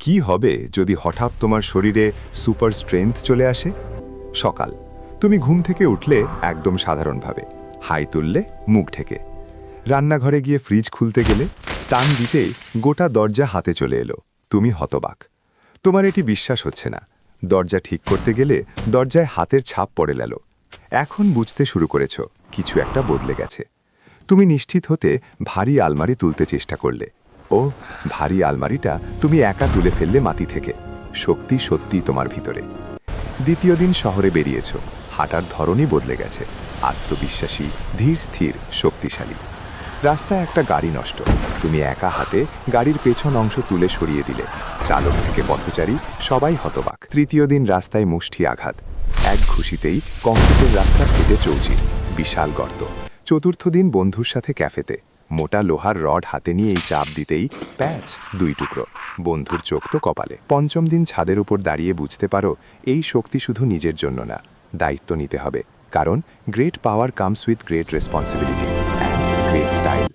কি হবে যদি হঠাৎ তোমার শরীরে সুপার স্ট্রেংথ চলে আসে? সকাল, তুমি ঘুম থেকে উঠলে একদম সাধারণভাবে, হাই তুললে মুখ ঢেকে। রান্নাঘরে গিয়ে ফ্রিজ খুলতে গেলে টান দিতেই গোটা দরজা হাতে চলে এলো। তুমি হতবাক। তোমার এটি বিশ্বাস হচ্ছে না। দরজা ঠিক করতে গেলে দরজায় হাতের ছাপ পড়ে গেল। এখন বুঝতে শুরু করেছ কিছু একটা বদলে গেছে। তুমি নিশ্চিত হতে ভারী আলমারি তুলতে চেষ্টা করলে। ও ভারী আলমারিটা তুমি একা তুলে ফেললে মাটি থেকে। শক্তি সত্যি তোমার ভিতরে। দ্বিতীয় দিন শহরে বেরিয়েছ। হাঁটার ধরনই বদলে গেছে। আত্মবিশ্বাসী, ধীর স্থির, শক্তিশালী। রাস্তায় একটা গাড়ি নষ্ট। তুমি একা হাতে গাড়ির পেছন অংশ তুলে সরিয়ে দিলে। চালক থেকে পথচারী সবাই হতবাক। তৃতীয় দিন রাস্তায় মুষ্টি আঘাত। এক ঘুষিতেই কংক্রিটের রাস্তা ফেটে চৌচির, বিশাল গর্ত। চতুর্থ দিন বন্ধুর সাথে ক্যাফেতে মোটা লোহার রড হাতে নিয়ে এই চাপ দিতেই প্যাচ, 2 টুকরো। বন্ধুর চোখ তো কপালে। পঞ্চম দিন ছাদের উপর দাঁড়িয়ে বুঝতে পারো এই শক্তি শুধু নিজের জন্য না, দায়িত্ব নিতে হবে। কারণ great power comes with great responsibility and great style.